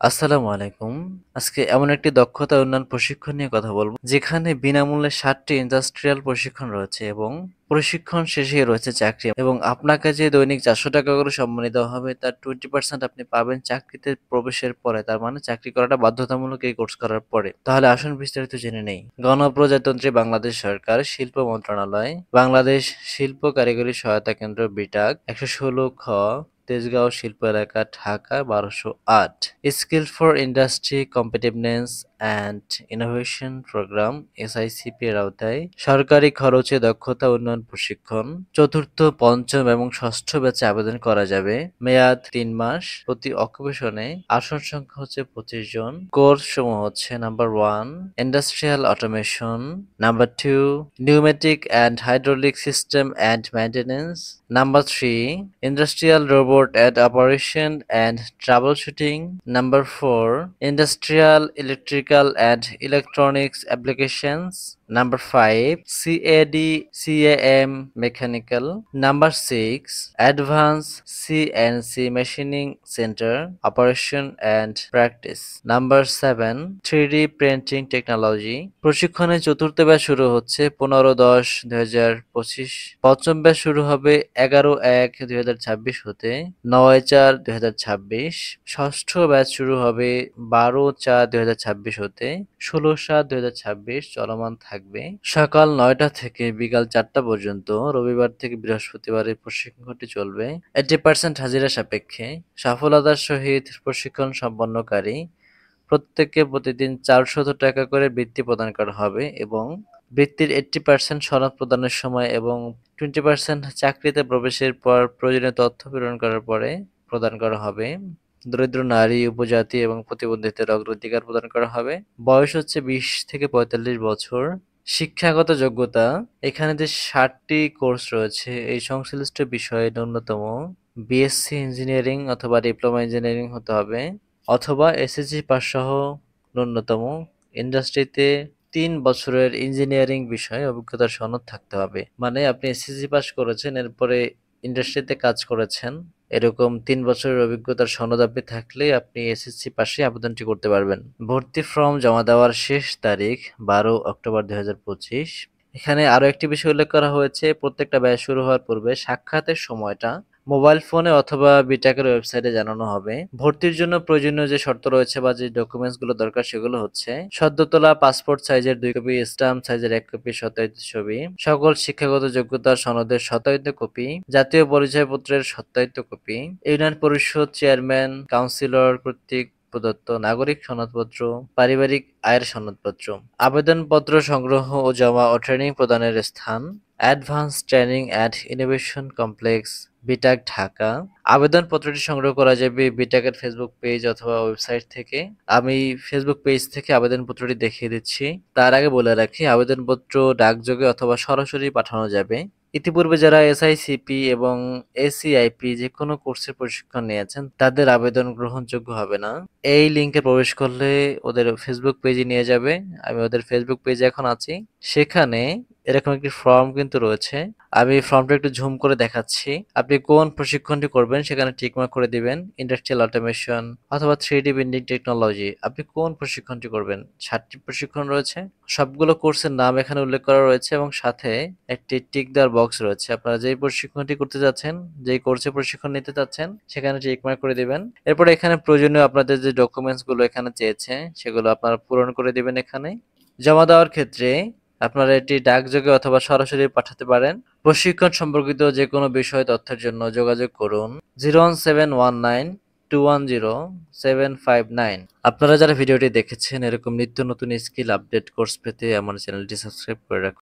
আসসালামু আলাইকুম। আজকে এমন একটি দক্ষতা উন্নয়ন প্রশিক্ষণ নিয়ে কথা বলব, যেখানে বিনামূল্যে ৭টি ইন্ডাস্ট্রিয়াল প্রশিক্ষণ রয়েছে এবং প্রশিক্ষণ শেষে রয়েছে চাকরি এবং আপনাকে যে দৈনিক ৳৪০০ করে সম্মানী দেওয়া হবে তার 20% আপনি পাবেন চাকরিতে প্রবেশের পরে। তার মানে চাকরি করাটা বাধ্যতামূলক এই কোর্স করার পরে। তাহলে আসুন বিস্তারিত জেনে নেই। গণপ্রজাতন্ত্রী বাংলাদেশ সরকার, শিল্প মন্ত্রণালয়, বাংলাদেশ শিল্প কারিগরি সহায়তা কেন্দ্র বিটাক ১১৬ খ, তেজগাঁও শিল্প এলাকা, Dhaka ১২০৮। Skill for industry competitiveness and innovation program SICP এর আওতায় সরকারি খরচে দক্ষতা উন্নয়ন প্রশিক্ষণ চতুর্থ, পঞ্চম এবং ষষ্ঠ ব্যাচে আবেদন করা যাবে। মেয়াদ ৩ মাস। প্রতি অকুপেশনে আসন সংখ্যা হচ্ছে 25 জন। কোর্স সমূহ হচ্ছে number 1 industrial automation, number 2 pneumatic and hydraulic system and maintenance, number 3 Industrial Robot and Operation and Troubleshooting. Number 4 Industrial Electrical and Electronics Applications. Number 5 CAD CAM Mechanical. Number 6 Advanced CNC Machining Center Operation and Practice. Number 7 3D Printing Technology. প্রশিক্ষণের চতুর্থ batch শুরু হচ্ছে 15-10-2025। পঞ্চম batch শুরু হবে 11-1-2026 হতে 9-4-2026। ষষ্ঠ batch শুরু হবে 12-4-2026 হতে 16-7-2026 চলমান থাকবে। সকাল 9টা থেকে বিকাল 4টা পর্যন্ত রবিবার থেকে বৃহস্পতিবার এই প্রশিক্ষণটি চলবে। 80% হাজিরা সাপেক্ষে সফলতার সহিত প্রশিক্ষণ সম্পন্নকারী প্রত্যেককে প্রতিদিন 400 টাকা করে বৃত্তি প্রদান করা হবে এবং বৃত্তির 80% সনদ প্রদানের সময় এবং 20% চাকরিতে প্রবেশের পর প্রয়োজনীয় তথ্য প্রেরণ করার পরে প্রদান করা হবে। দরিদ্র নারী, উপজাতি এবং প্রতিবন্ধীদের অগ্রাধিকার প্রদান করা হবে। বয়স হচ্ছে 20 থেকে 45 বছর। শিক্ষাগত যোগ্যতা, এখানে যে 7টি কোর্স রয়েছে এই সংশ্লিষ্ট বিষয়ে ন্যূনতম বিএসসি ইঞ্জিনিয়ারিং অথবা ডিপ্লোমা ইঞ্জিনিয়ারিং হতে হবে অথবা এসএসসি পাস সহ ন্যূনতম ইন্ডাস্ট্রিতে 3 বছরের ইঞ্জিনিয়ারিং বিষয়ে অভিজ্ঞতার সনদ থাকতে হবে। মানে আপনি এসএসসি পাস করেছেন, এরপরে ইন্ডাস্ট্রিতে কাজ করেছেন, এরকম 3 বছরের অভিজ্ঞতার সনদ আপনি থাকলে আপনি এসএসসি পাশে আবেদনটি করতে পারবেন। ভর্তি ফর্ম জমা দেওয়ার শেষ তারিখ 12 অক্টোবর 2025। এখানে আরো একটি বিষয় উল্লেখ করা হয়েছে, প্রত্যেকটা ব্যাচ শুরু হওয়ার পূর্বে সাক্ষাতের সময়টা মোবাইল ফোনে অথবা বিটাকের ওয়েবসাইটে জানানো হবে। ভর্তির জন্য প্রয়োজনীয় যে শর্ত রয়েছে বা যে ডকুমেন্টস গুলো দরকার সেগুলো হচ্ছে সদ্য তোলা পাসপোর্ট সাইজের 2 কপি, স্ট্যাম্প সাইজের 1 কপি সত্যায়িত ছবি, সকল শিক্ষাগত যোগ্যতার সনদের সত্যায়িত কপি, জাতীয় পরিচয়পত্রের সত্যায়িত কপি, ইউনিয়ন পরিষদ চেয়ারম্যান কাউন্সিলর কর্তৃক প্রদত্ত নাগরিক সনদপত্র, পারিবারিক আয়ের সনদপত্র। আবেদনপত্র সংগ্রহ ও জমা ও ট্রেনিং প্রদানের স্থান advance training and innovation complex, BITAC, Dhaka. আবেদনপত্রটি সংগ্রহ করা যাবে বিটাকের ফেসবুক পেজ অথবা ওয়েবসাইট থেকে। আমি ফেসবুক পেজ থেকে আবেদনপত্রটি দেখিয়ে দিচ্ছি। তার আগে বলে রাখি, আবেদনপত্র ডাকযোগে অথবা সরাসরি পাঠানো যাবে। ইতিপূর্বে যারা এসআইসিপি এবং এসিআইপি যে কোনো কোর্সের প্রশিক্ষণ নিয়েছেন তাদের আবেদন গ্রহণযোগ্য হবে না। এই লিঙ্কে প্রবেশ করলে ওদের ফেসবুক পেজে নিয়ে যাবে। আমি ওদের ফেসবুক পেজে এখন আছি। সেখানে এরকম একটি ফর্ম কিন্তু রয়েছে। আমি ফর্মটা একটু ঝুম করে দেখাচ্ছি। আপনি কোন প্রশিক্ষণটি করবেন সেখানে টিকমার্ক করে দিবেন। ইন্ডাস্ট্রিয়াল অটোমেশন অথবা 3D প্রিন্টিং টেকনোলজি, আপনি কোন প্রশিক্ষণটি করবেন। 7টি প্রশিক্ষণ রয়েছে, সবগুলো কোর্সের নাম এখানে উল্লেখ করা রয়েছে এবং সাথে একটি টিক দেওয়ার বক্স রয়েছে। আপনারা যেই প্রশিক্ষণটি করতে যাচ্ছেন, যেই কোর্সে প্রশিক্ষণ নিতে চাচ্ছেন সেখানে টিকমার্ক করে দিবেন। এরপরে এখানে প্রয়োজনীয় আপনাদের যে ডকুমেন্টস গুলো এখানে চেয়েছে সেগুলো আপনারা পূরণ করে দিবেন। এখানে জমা দেওয়ার ক্ষেত্রে আপনারা এটি ডাকযোগে অথবা সরাসরি পাঠাতে পারেন। প্রশিক্ষণ সম্পর্কিত যে কোনো বিষয় তথ্যের জন্য যোগাযোগ করুন 01719210759। আপনারা যারা ভিডিওটি দেখেছেন এরকম নিত্য নতুন স্কিল আপডেট কোর্স পেতে আমার চ্যানেলটি সাবস্ক্রাইব করে রাখুন।